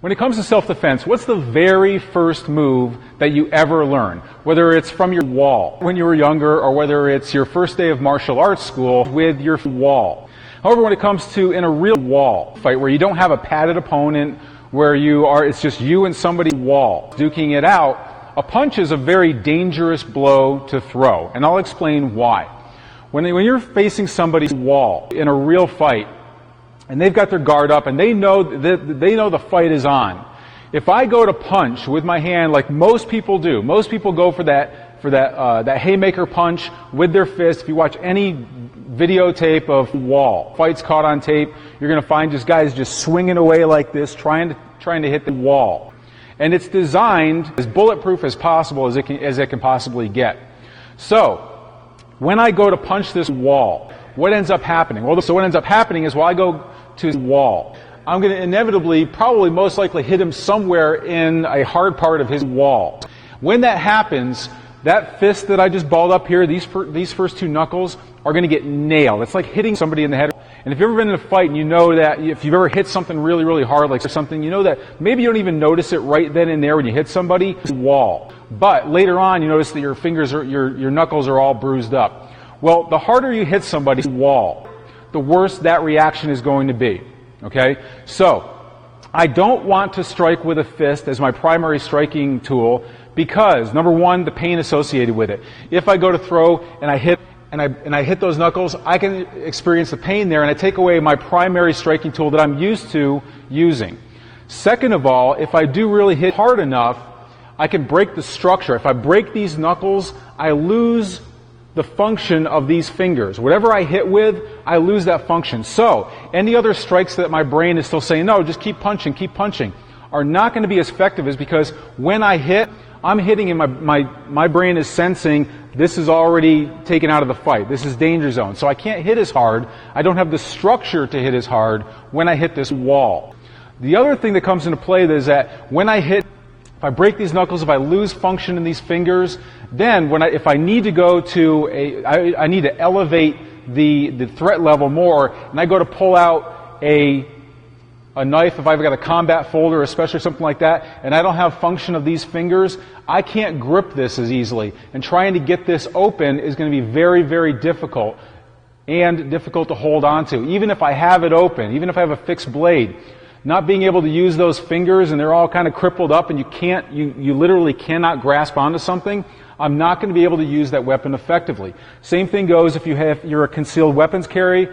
When it comes to self-defense, what's the very first move that you ever learn? Whether it's from your wall when you were younger, or whether it's your first day of martial arts school with your wall. However, when it comes to in a real wall fight where you don't have a padded opponent, where it's just you and somebody's wall, duking it out, a punch is a very dangerous blow to throw. And I'll explain why. When you're facing somebody's wall in a real fight, and they've got their guard up, and they know the fight is on. If I go to punch with my hand, like most people do, most people go for that haymaker punch with their fist. If you watch any videotape of wall fights caught on tape, you're going to find just guys just swinging away like this, trying to hit the wall. And it's designed as bulletproof as possible as it can possibly get. So when I go to punch this wall, what ends up happening? Well, so what ends up happening is while I go to his wall, I'm going to inevitably, probably most likely hit him somewhere in a hard part of his wall. When that happens, that fist that I just balled up here, these first two knuckles are going to get nailed. It's like hitting somebody in the head. And if you've ever been in a fight and you know that if you've ever hit something really, really hard, like something, you know that maybe you don't even notice it right then and there when you hit somebody, it's a wall. But later on, you notice that your knuckles are all bruised up. Well, the harder you hit somebody's wall, the worse that reaction is going to be. Okay? So, I don't want to strike with a fist as my primary striking tool because, number one, the pain associated with it. If I go to throw and I hit those knuckles, I can experience the pain there and I take away my primary striking tool that I'm used to using. Second of all, if I do really hit hard enough, I can break the structure. If I break these knuckles, I lose the function of these fingers. Whatever I hit with, I lose that function. So, any other strikes that my brain is still saying, no, just keep punching, are not going to be as effective, is because when I hit, I'm hitting and my brain is sensing this is already taken out of the fight. This is danger zone. So I can't hit as hard. I don't have the structure to hit as hard when I hit this wall. The other thing that comes into play is that when I hit, if I break these knuckles, if I lose function in these fingers, then if I need to go to I need to elevate the threat level more, and I go to pull out a knife, if I've got a combat folder, especially something like that, and I don't have function of these fingers, I can't grip this as easily. And trying to get this open is going to be very, very difficult, and difficult to hold on to. Even if I have it open, even if I have a fixed blade, not being able to use those fingers and they're all kind of crippled up and you literally cannot grasp onto something, I'm not going to be able to use that weapon effectively. Same thing goes if you're a concealed weapons carry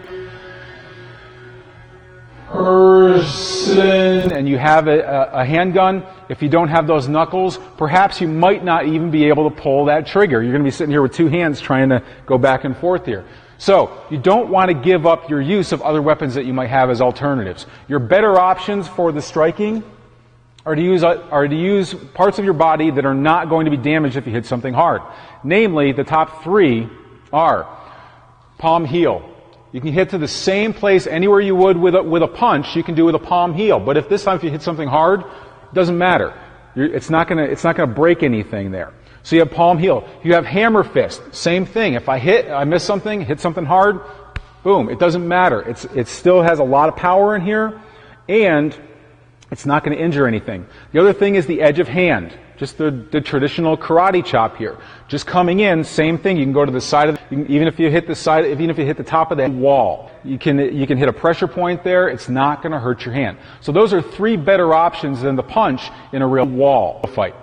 person and you have a handgun. If you don't have those knuckles, perhaps you might not even be able to pull that trigger. You're going to be sitting here with two hands trying to go back and forth here. So, you don't want to give up your use of other weapons that you might have as alternatives. Your better options for the striking are to use parts of your body that are not going to be damaged if you hit something hard. Namely, the top three are palm heel. You can hit to the same place anywhere you would with a punch, you can do with a palm heel. But if this time if you hit something hard, it doesn't matter. It's not going to break anything there. So you have palm heel. You have hammer fist. Same thing. If I miss something, hit something hard, boom. It doesn't matter. It still has a lot of power in here, and it's not going to injure anything. The other thing is the edge of hand. Just the traditional karate chop here. Just coming in, same thing. You can go to the side of even if you hit the top of that wall, you can hit a pressure point there. It's not going to hurt your hand. So those are three better options than the punch in a real wall fight.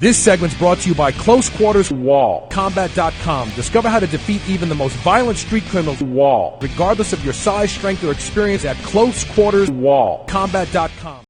This segment's brought to you by Close Quarters Wall. Combat.com. Discover how to defeat even the most violent street criminals Wall. regardless of your size, strength, or experience at Close Quarters Wall. Combat.com.